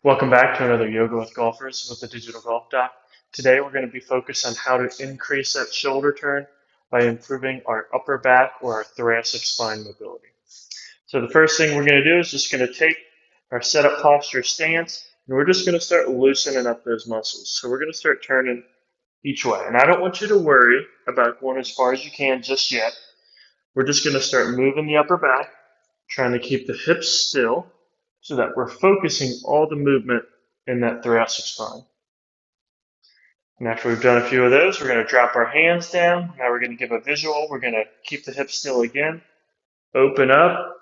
Welcome back to another Yoga with Golfers with the Digital Golf Doc. Today we're going to be focused on how to increase that shoulder turn by improving our upper back or our thoracic spine mobility. So the first thing we're going to do is just going to take our setup posture stance and we're just going to start loosening up those muscles. So we're going to start turning each way. And I don't want you to worry about going as far as you can just yet. We're just going to start moving the upper back, trying to keep the hips still so that we're focusing all the movement in that thoracic spine. And after we've done a few of those, we're going to drop our hands down. Now we're going to give a visual. We're going to keep the hips still again. Open up.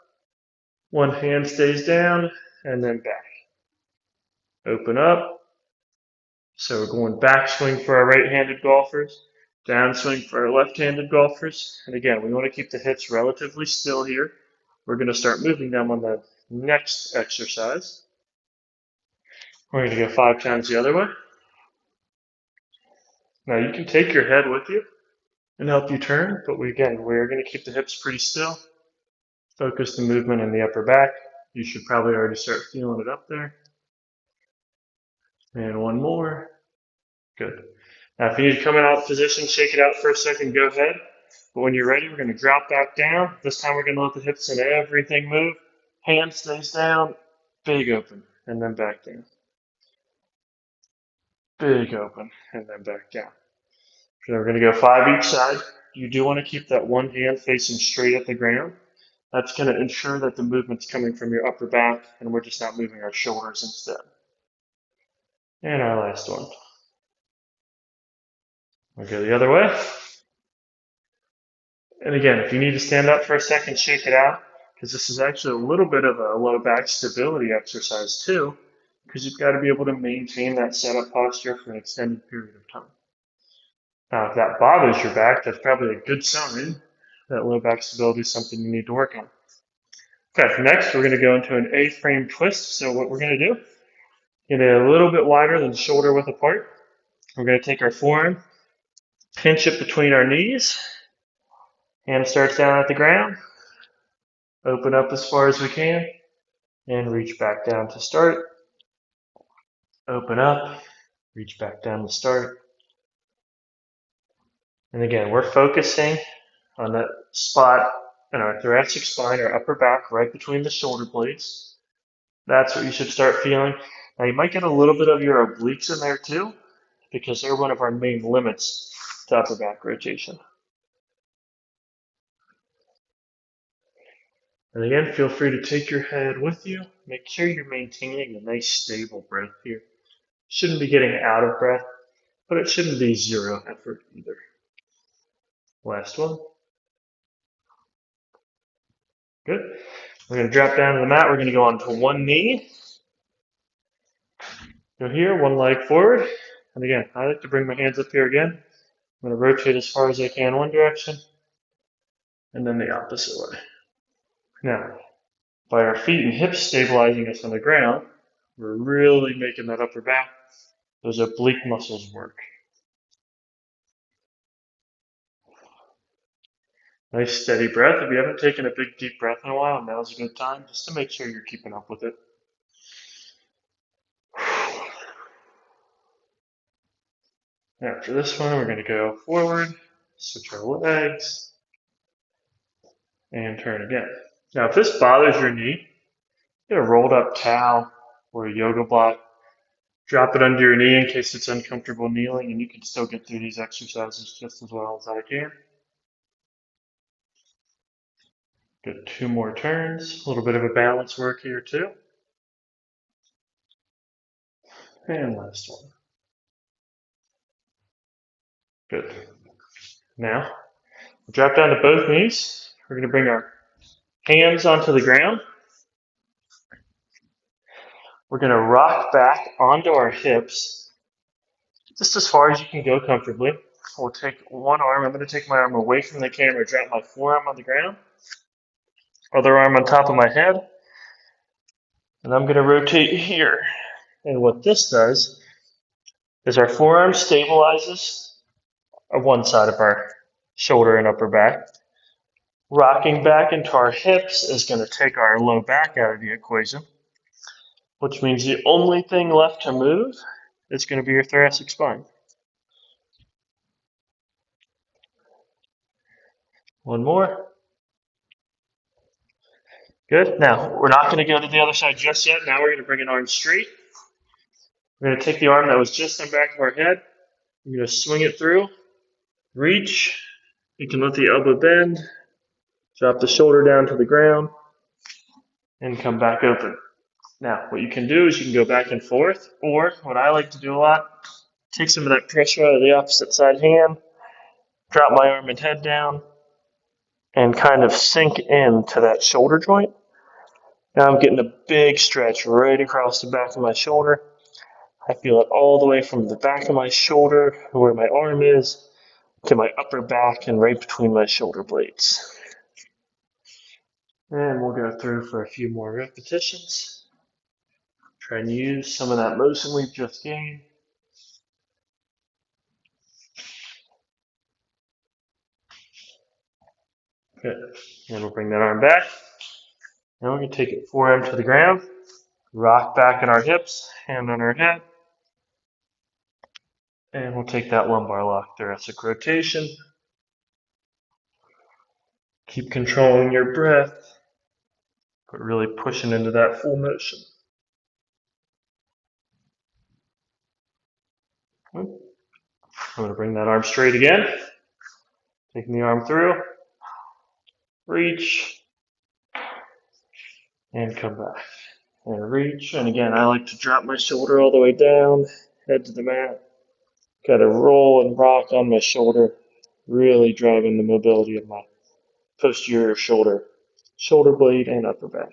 One hand stays down and then back. Open up. So we're going back swing for our right-handed golfers, down swing for our left-handed golfers. And again, we want to keep the hips relatively still here. We're going to start moving them on the next exercise. We're going to go 5 times the other way. Now you can take your head with you and help you turn, but we're going to keep the hips pretty still. Focus the movement in the upper back. You should probably already start feeling it up there. And one more. Good. Now if you need to come in out of position, shake it out for a second, go ahead. But when you're ready, we're going to drop back down. This time we're going to let the hips and everything move. Hand stays down, big open, and then back down. Big open, and then back down. So we're going to go 5 each side. You do want to keep that one hand facing straight at the ground. That's going to ensure that the movement's coming from your upper back and we're just not moving our shoulders instead. And our last one. We'll go the other way. And again, if you need to stand up for a second, shake it out, because this is actually a little bit of a low back stability exercise too, because you've got to be able to maintain that setup posture for an extended period of time. Now, if that bothers your back, that's probably a good sign that low back stability is something you need to work on. Okay, next we're going to go into an A-frame twist. So what we're going to do, get it a little bit wider than shoulder width apart. We're going to take our forearm, pinch it between our knees, hand starts down at the ground, open up as far as we can, and reach back down to start. Open up, reach back down to start. And again, we're focusing on that spot in our thoracic spine, our upper back, right between the shoulder blades. That's what you should start feeling. Now you might get a little bit of your obliques in there too, because they're one of our main limits to upper back rotation. And again, feel free to take your head with you. Make sure you're maintaining a nice stable breath here. Shouldn't be getting out of breath, but it shouldn't be zero effort either. Last one. Good. We're going to drop down to the mat. We're going to go onto one knee. Go here, one leg forward. And again, I like to bring my hands up here again. I'm going to rotate as far as I can one direction, and then the opposite way. Now, by our feet and hips stabilizing us on the ground, we're really making that upper back, those oblique muscles work. Nice steady breath. If you haven't taken a big deep breath in a while, now's a good time just to make sure you're keeping up with it. After this one, we're going to go forward, switch our legs, and turn again. Now, if this bothers your knee, get a rolled up towel or a yoga block. Drop it under your knee in case it's uncomfortable kneeling, and you can still get through these exercises just as well as I can. Good, 2 more turns. A little bit of a balance work here too. And last one. Good. Now, we'll drop down to both knees. We're going to bring our hands onto the ground. We're going to rock back onto our hips, just as far as you can go comfortably. We'll take one arm. I'm going to take my arm away from the camera, drop my forearm on the ground. Other arm on top of my head. And I'm going to rotate here. And what this does is our forearm stabilizes one side of our shoulder and upper back. Rocking back into our hips is going to take our low back out of the equation. which means the only thing left to move is going to be your thoracic spine. One more. Good. Now, we're not going to go to the other side just yet. Now we're going to bring an arm straight. We're going to take the arm that was just on the back of our head. We're going to swing it through, reach. You can let the elbow bend, drop the shoulder down to the ground, and come back open. Now, what you can do is you can go back and forth, or what I like to do a lot, take some of that pressure out of the opposite side hand, drop my arm and head down, and kind of sink into that shoulder joint. Now I'm getting a big stretch right across the back of my shoulder. I feel it all the way from the back of my shoulder, where my arm is, to my upper back and right between my shoulder blades. And we'll go through for a few more repetitions. Try and use some of that motion we've just gained. Good. And we'll bring that arm back. Now we're going to take it forearm to the ground, rock back in our hips, hand on our head. And we'll take that lumbar lock, thoracic rotation. Keep controlling your breath, but really pushing into that full motion. I'm going to bring that arm straight again. Taking the arm through, reach, and come back. And reach, and again, I like to drop my shoulder all the way down, head to the mat. Got to roll and rock on my shoulder, really driving the mobility of my posterior shoulder, shoulder blade, and upper back.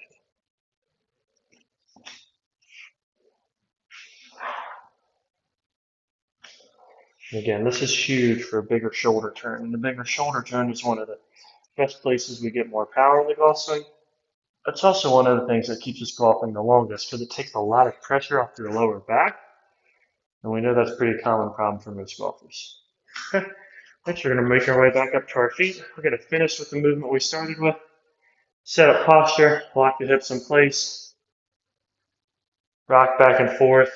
And again, this is huge for a bigger shoulder turn. And the bigger shoulder turn is one of the best places we get more power in the golf swing. It's also one of the things that keeps us golfing the longest because it takes a lot of pressure off your lower back. And we know that's a pretty common problem for most golfers. Okay. Next, we're going to make our way back up to our feet. We're going to finish with the movement we started with. Set up posture, lock the hips in place, rock back and forth.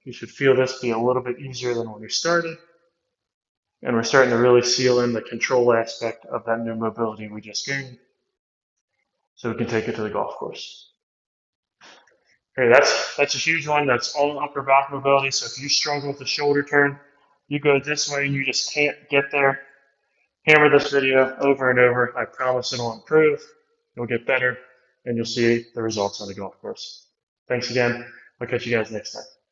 You should feel this be a little bit easier than when we started. And we're starting to really seal in the control aspect of that new mobility we just gained so we can take it to the golf course. Okay, that's a huge one. That's all upper back mobility. So if you struggle with the shoulder turn, you go this way and you just can't get there, hammer this video over and over. I promise it'll improve. You'll get better, and you'll see the results on the golf course. Thanks again. I'll catch you guys next time.